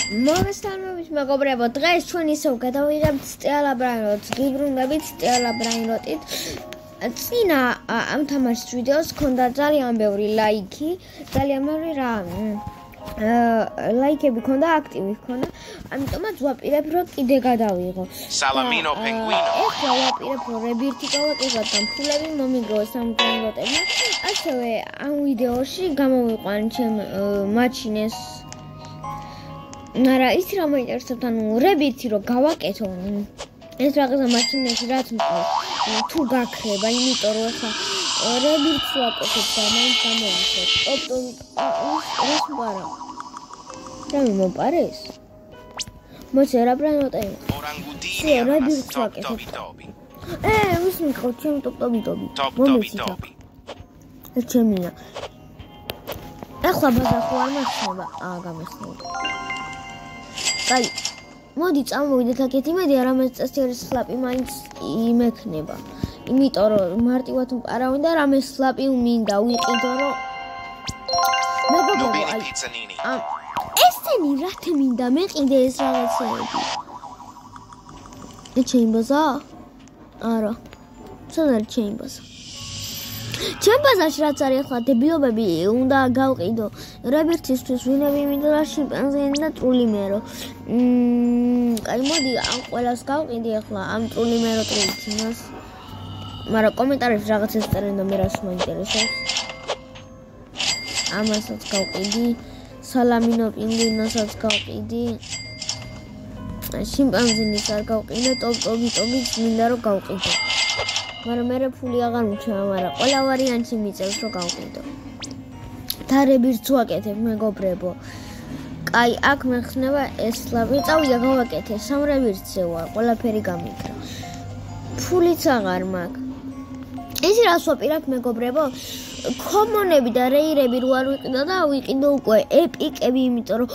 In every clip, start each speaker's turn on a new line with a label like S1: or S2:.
S1: მოგესალმებით მეგობრებო, დღეს ჩვენ ისევ გადავიღებთ სტელა ბრაინროტს, გიბრუნდებით სტელა ბრაინროტით. წინა ამ თამაშის ვიდეოს ჰქონდა ძალიან ბევრი ლაიქი, ძალიან ბევრი რა ლაიქები ჰქონდა, აქტივი ჰქონდა, ამიტომაც ვაპირებ რომ კიდე გადავიღო.
S2: Salamino Penguino.
S1: ეხლა ვაპირებ რომ რებირთი გავაკეთოთ და ფულები მომიგროვოს ამ ბრაინროტებმა. ასევე ამ ვიდეოში გამოვიყვან ჩემ მაჩინეს არა ის რა მოინტერესებთ ანუ რებირთი რომ გავაკეთო ეს რაღაცა მაჩინებში რაც მყავს თუ გაქრება იმიტომ რომ ახლა რებირთს ვაკეთებ და მაინც გამოვიხოთ ოპტომი ეს მყარა რა მომპარეს მოიცა რა ბრაინროტები
S2: Orangutini
S1: რებირთს ვაკეთებ ის მიყავ ჩემ ტოპტობი მომეცით ეს ჩემია ახლა ბაზა ხო არ მახსნება გამიხსნება აი მოდი წამოვიდეთ აქეთ იმედი რამე წესიერი სლაპი მაინც იმექნება იმიტომ რომ მარტივად ვყარავენ და რამე სლაპი მინდა ვიყიდო რომ მეგობრებო აი ესენი რათი მინდა მეყიდე ეს რაღაცები ეჩეიმბაზა არა სანარ ჩეიმბაზა ჩემ ბაზარში რაც არის ახლა დებილობები უნდა გავყიდო რებირთისთვის ვინები მინდა და შიმპანზენი და ტრულიმერო აი მოდი ამ ყველას გავყიდი ახლა ამ ტრულიმერო ტრულჩინას მაგრამ კომენტარებში რაღაც ესწერენ და მე რას მოინტერესებს ამასაც გავყიდი სალამინო პინგვინასაც გავყიდი შიმპანზენის არ გავყიდე ტოპტობიც მინდა რომ გავყიდო მაგრამ მე ფული აღარ მჩვენა, მაგრამ ყველა ვარიანტი მიწევს რომ გავყიდო. და რებირთს ვაკეთებ, მეგობრებო. კაი, აქ მეხსნება ეს სლაპი, წავიდა გავაკეთე, სამ რებირთზე ვარ, ყველაფერი გამიქრა. ფულიც აღარ მაქვს. ეს რას ვაპირებ, მეგობრებო? კომონები და რეირები რო არ ვიყიდო და ვიყიდო უკვე ეპიკები, იმიტომ რომ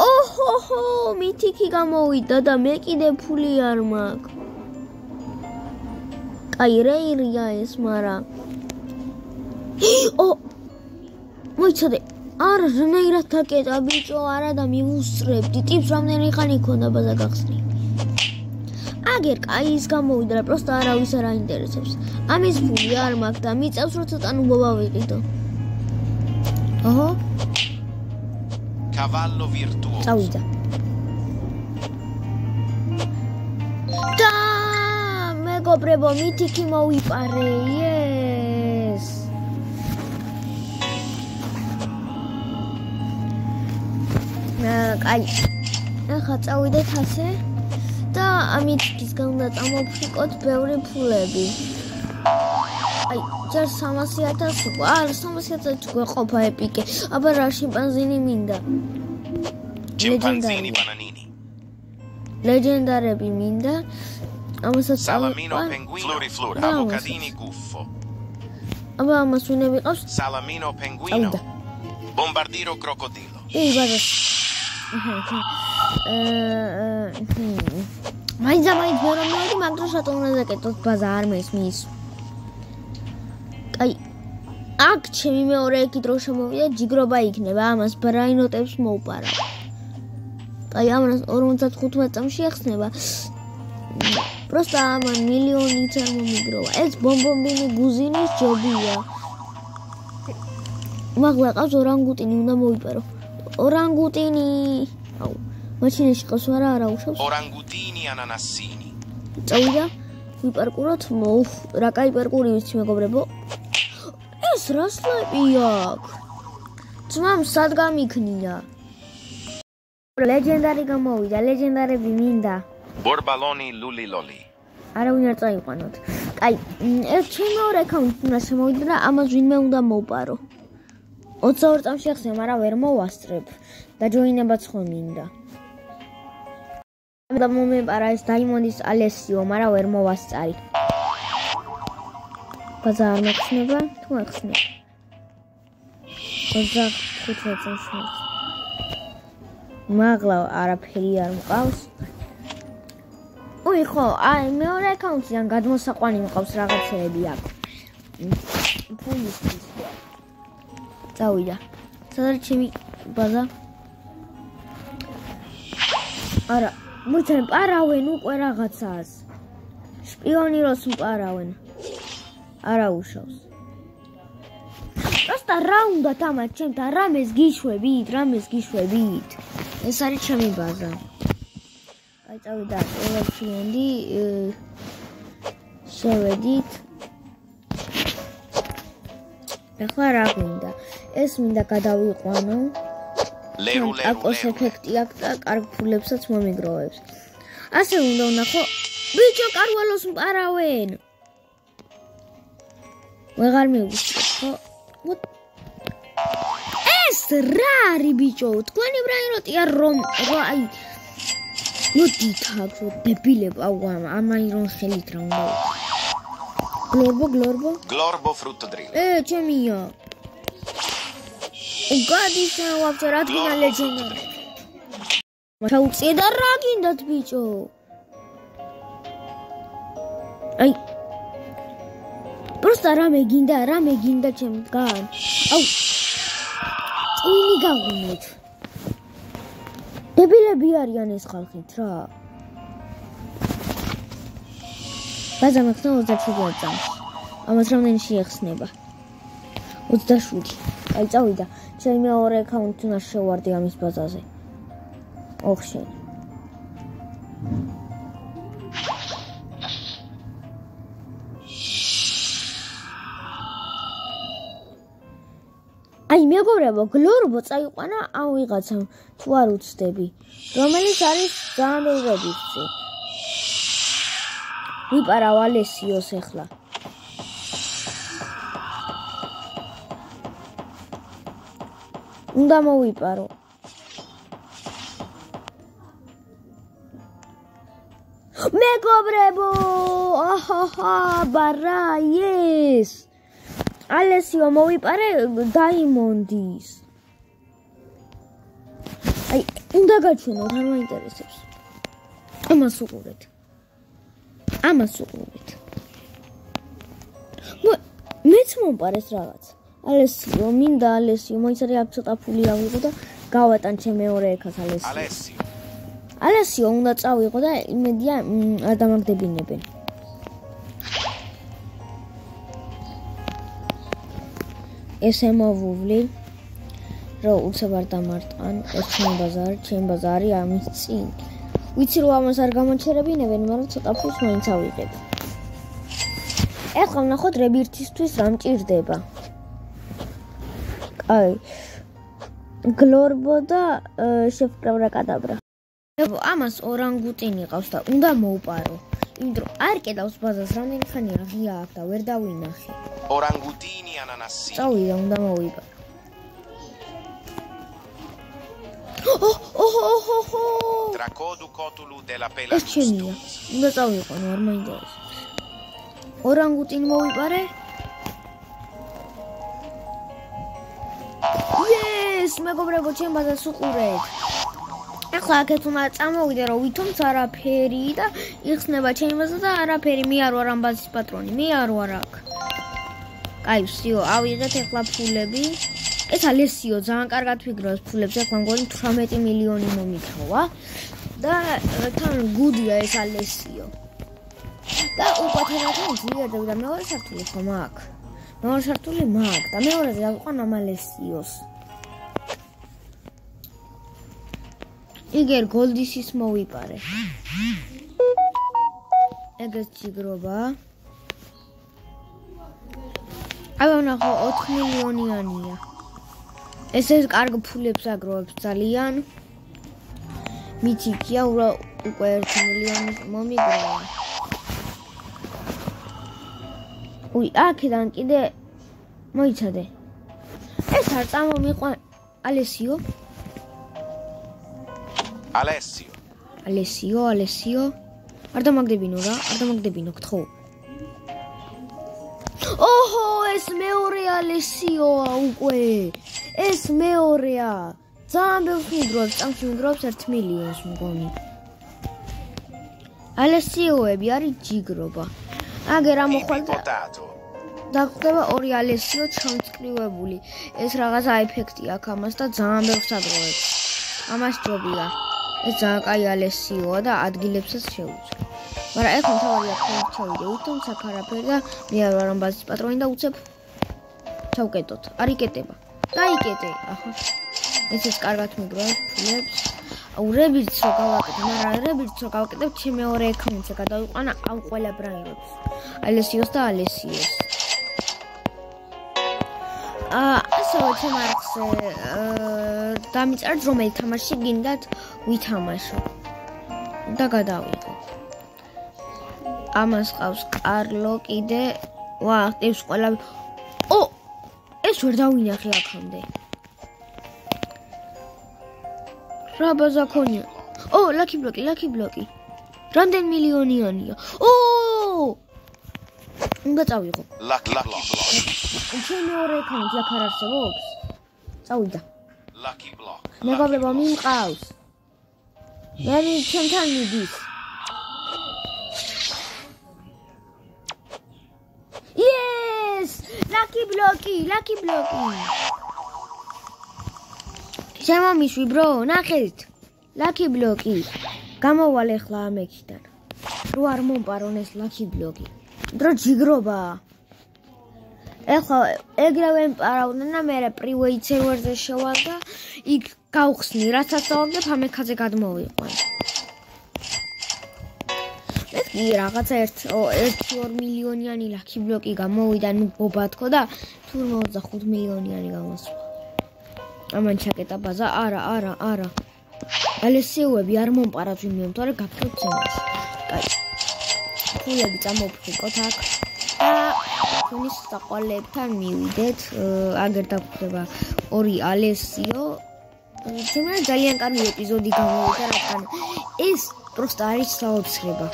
S1: ოჰოჰო, მითიკი გამოვიდა და მე კიდე ფული არ მაქვს. აი რეირია ეს მარა ო მოიცადე არ ზნეირად დაკეტა ბიჭო არა და მივუსწრებდი ტიპს რამდენი ხანი ქონდა ბაზა გახსნი აგერ კაი ის გამოვიდა რა პროსტა არავის არ აინტერესებს ამის ფული არ მაქვს და მიწევს რომ ცოტა ნუბობა ვიყიდო ოჰო
S2: Cavallo virtuoso
S1: წავიდა მეგობრებო მითიკი მოვიპარე yes აი ახლა წავიდეთ ასე და ამითიკისგან უნდა წამოვფრიკოთ ბევრი ფულები აი ჯერ 300,000 უკვე არ 300,000 გვეყოფა ეპიკე აბა რა შიმპანზენი მინდა
S2: Chimpanzini bananini
S1: ლეგენდარები მინდა
S2: Salamino Penguino Floriflora Avocadini Guffo
S1: აბა ამას ვინები ყავს
S2: Salamino Penguino Bombardiro Crocodilo
S1: ей ბაზას მაინც ვერა მოდი მაგდრო შატონა დაკეთოთ ბაზა არ მესმის აი აქ ჩემი მეორე ეკი დრო შემოვიდა ჯიგრობა იქნება ამას ბრაინროტებს მოუპარა აი ამას 55 წამში ახსნება просто ამან მილიონით არ მომიგროვა ეს ბომბომბინი გუზინის ჯობია მაგლა ყავს ორანგუტინი უნდა მოიპარო ორანგუტინი აუ მაჩინაში ყავს არა უშავს
S2: Orangutini ananassini
S1: წავიდა ვიპარკუროთ რა კაი პარკური ვიცი მეგობრებო ეს რა სლაპია ძმამ სად გამიქნია ლეგენდარი გამოვიდა ლეგენდარები მინდა
S2: Borbaloni Luliloli
S1: არავინ არ წაიყვანოთ. კაი, ეს ჩემი ორ აკაუნტი უნდა შემოვიდა და ამას ვინმე უნდა მოვპარო. 22 წამში ახსენე, მაგრამ ვერ მოვასწრებ და ჯოინებაც ხო მინდა. და მომეპარა ეს დაიმონდის ალესიო, მაგრამ ვერ მოვასწარი. ბაზა არ მახსნება, თუ ახსნე. 25 წამში. მაგლა არაფერი არ მყავს. ой ხო აი მეორე აკაუნტიდან გადმოსაყვანი მყავს რაღაცეები აქ ფულისთვის წავიდა სადაც ჩემი ბაზა არა, მოიცან პარავენ უკვე რაღაცას. შპიონი როს მპარავენ. არა უშავს. Просто რა უნდა თამათ ჩემთან, რამეს გიშვებით. ეს არის ჩემი ბაზა. აი წავიდა ელექტრონდი შევედით. ახლა რა გვინდა? ეს მინდა გადავიყვანო. აკოს ეფექტი აქვს და კარგ ფულებსაც მომიგროვებს. ასე უნდა ვნახო. ბიჭო, კარვალოს მპარავენ. ვეღარ მივუსწრებ, ხო? ეს რა არის ბიჭო? თქვენი ბრაინოტია რომ აი მოდით აქ დებილებ ამაი რომ ხელით რა უნდა.
S2: Glorbo frutto drill.
S1: ჩემია. უგადის ვაფშე რა თქმა ლეგენდარი. მოუწე და რა გინდათ ბიჭო? აი просто რამე გინდა ჩემგან. აუ წვინი გავუნეთ. დებილები არიან ეს ხალხით რა. ბაზა მაქვს 27 წამს. ამას რამდენი შეეხსნება? 27. აი წავიდა. ჩემი მეორე აკაუნტი უნდა შევარდი ამის ბაზაზე. ოხშენ. აი მეგობრებო, გლორბო წაიყვანა ამ ვიღაცამ, თუ არ უცდები, რომელიც არის ძალიან ბევრებიცი. ვიპარავ ალესიოს ახლა. უნდა მოვიპარო. მეგობრებო, აჰაჰა, ბარა, yes. ალესიო მოვიპარე დაიმონდის. აი, უნდა გაჩვენოთ, არ მაინტერესებს. ამას უყურეთ. მეც მომპარეს რაღაც. ალესიო, მინდა ალესიო, მოიცადე აქ ცოტა ფული ავიღო და გავატან ჩემ მეორე ეკას ალესიო. ალესიო უნდა წავიღო და იმედია არ დამაგდებინებენ. ესე მოვუვლი, რომ უცებ არ დამარტყან, ეს ჩემი ბაზარი ამის წინ. ვიცი რომ ამას არ გამოჩერებინებენ, მაგრამ ცოტა ფულს მაინც ავიღებ. ეხლა ვნახოთ რებირთისთვის რა მჭირდება. აი, გლორბო და შეფკრაბრაკადაბრა. ამას ორანგუტინი ყავს და უნდა მოუპარო. იმიტომ არ კედავს ბაზას რამდენი ხანია ღია აქ და ვერ დავინახე.
S2: Orangutini ananassini.
S1: წავიდა, უნდა მოვიპარო.
S2: Tracodu cotulu della
S1: ეს
S2: pela.
S1: ჩემია. უნდა წავიყვანო, არ მაინტერესებს. ორანგუტინი მოვიპარე. Yes, მეგობრებო, ჩემ ბაზას უყურეთ. ახლა აქეთ უნდა წამოვიდე, რომ ვითომც არაფერი და იხსნება ჩემი ბაზა და არაფერი, მე არ ვარ ამ ბაზის პატრონი, მე არ ვარ აქ. კაი, всё, ავიღეთ ახლა ფულები. ეს ალესიო ძალიან კარგად ვიგროვებს ფულებს, ახლა მგონი 18 მილიონი მომიქროვა და თან გუდია ეს ალესიო. და უყვათერათან ძლიერდება და მეორე სართული ხომ აქ. მეორე სართული მაგ და მეორეზე დავიყვან ამ ალესიოს. იგერ გოლდისის მოვიპარე. ეგეც ჯიგრობა. აბა ნახო 4 მილიონიანია. ესე კარგ ფულებს აგროვებს ძალიან. მითიქია უკვე 1 მილიონი მომიგროვა. უი, აქედან კიდე მოიცადე. ეს არ წამომიყვან ალესიო. ალესიო. არ დამაგდებინო რა, არ დამაგდებინო, გთხოვ. ოჰო, ეს მეორე ალესიოა უკვე. ეს მეორეა. ძალიან ბევრს მიგროვებს, წამში მიგროვებს 1 მილიონს მგონი. ალესიოები არის ჯიგრობა. აგერ ამოხვალდა. დაგხვდება 2 ალესიო ჩამწკრივებული. ეს რაღაცა ეფექტი აქვს ამას და ძალიან ბევრს აგროვებს. ამას ჯობია. ეს ძალიან კაი ალესიოა და ადგილებსაც შეუძლო. მაგრამ ეხლა თავია ხოჩავიდე, თუმცა არაფერი და მე არ ვარ ამბაზის პატრონი და უცებ ჩავკეტოთ. არ იკეტება. დაიკეტე. ახლა ესეც კარგად მიგროვებს ფულებს. აუ რებიც რო გავაკეთე, მაგრამ რებიც რო გავაკეთებ, ჩემი მეორე აკაუნტზე გადავიყვანა ამ ყველა ბრაინებს. ალესიოს და ალესიოს. ასევე ჩემ არხზე დამიწერეთ რომელი თამაში გინდათ ვითამაშო და გადავიღო. ამას ყავს კარლო კიდე. ვა, ხტებს ყველა. ო, ეს ვერ დავინახე აქამდე. რა ბაზაკონია. ო, ლაკი ბლოკი. რამდენ მილიონიანია. ო! უნდა წავიღო.
S2: Lucky block.
S1: ჩემი ორი აკაუნტი აქ არ არსებობს. წავიდა.
S2: Lucky block.
S1: მეგობრებო, მიმყავს. მე ჩემთან მიდის. Yes! Lucky blocky. შემომიშვი, bro, ნახეთ. Lucky blocky. გამოვალ ახლა ამ ექიდან. რო არ მომპარონ ეს lucky blocky. დრო ჯიგრობა. ეხლა ეგრევე მპარავდნენ და მე პრივეი სერვერზე შევალ და იქ გავხსნი, რასაც დავაგდებ ამ ეკაზე გადმოვიყვან. ეს კი რაღაცა 1-2 მილიონიანი ლაკი ბლოკი გამოვიდა, ნუ ბობათქო და თურმე 25 მილიონიანი გამოსვა. ამან ჩაკეტა ბაზა, არა. ალესიოები არ მომპარათ ვინმე, თორე გაფრთხილდ ცემას. კაი. ფულები წამოვფრიკოთ აქ. თუნის საყვალებთან მივიდეთ. აგერ დაგხვდება 2 ალესიო. თუმცა ძალიან კარგი ეპიზოდი გამოვიდა, რადგან ეს პროსტა არის საოცრება.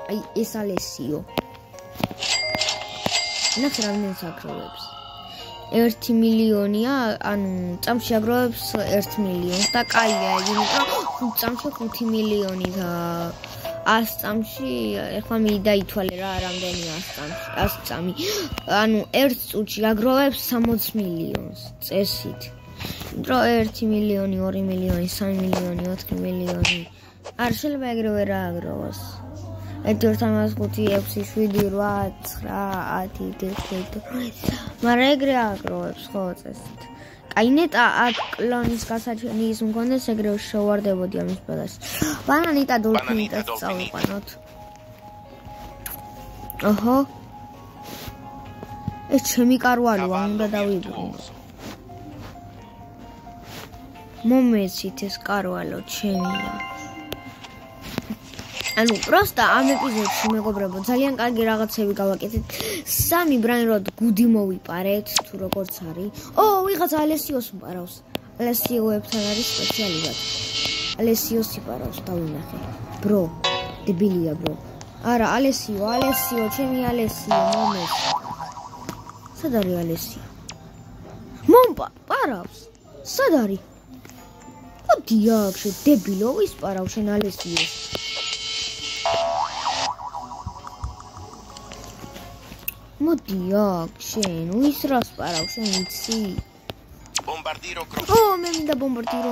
S1: აი ეს ალესიო. ნახე რამდენს აგროვებს. 1 მილიონია, ანუ წამში აგროვებს 1 მილიონს და კაია, იმიტომ 5 წამში 5 მილიონი და 100 წამში ეხლა მიიდაითვალე რა რამდენია 100 წამი. ანუ 1 წუთში აგროვებს 60 მილიონს წესით. დრო 1 მილიონი, 2 მილიონი, 3 მილიონი, 4 მილიონი. არ შეიძლება ეგრევე რა აგროვოს. 1 2 3 5 6 7 8 9 10 11. მაგრამ ეგრე აგროვებს ხო წესით. აი ნეტა აქ კლონის გასაჩენის მქონდეს ეგრევე შევარდებოდი ამის ბალანსი. ბანანი და დოლფინიტას წავიყვანოთ. ოჰო. ეს ჩემი კარვალოა, უნდა დავიბრუნო. მომეცით ეს კარვალო ჩემია. ანუ პროსტა ამ ეპიზოდში მეგობრებო ძალიან კარგი რაღაცები გავაკეთეთ. 3 ბრაინროდ გუდი მოვიპარეთ თუ როგორც არის. ო, ვიღაცა ალესიოს მპარავს. ალესიოებთან არის სპეციალურად. ალესიოს იპარავს, დავინახე. ბრო, დებილია ბრო. არა, ალესიო, ჩემი ალესიო, მომეს. სად არის ალესიო? პარავს. სად არის? მოდი აქ შე დებილო, ვისპარავ შენ ალესიოს. მოდი აქ შენ ვის რას პარავ შენ იცი?
S2: Bombardiro
S1: ო მე მინდა ბომბარდირო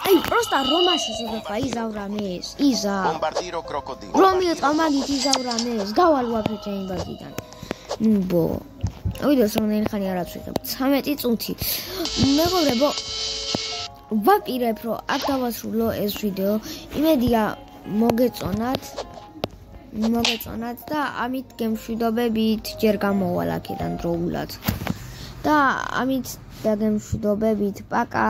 S1: აი პროსტა რომაში შეგეხა იზავრამეს იზა
S2: Bombardiro crocodilo.
S1: რომი წამაგით იზავრამეს დავალ ვაფრე ჩემ ბაზიდან ნუბო ვიდეოს რამდენი ხანი არ აცვიღებ 13 წუთი მეგობრებო ვაპირებ რომ აქ დავასრულო ეს ვიდეო იმედია მოგეწონათ და ამით გემშვიდობებით ჯერ გამოვალ აქედან დროულად და ამით და გემშვიდობებით პაკა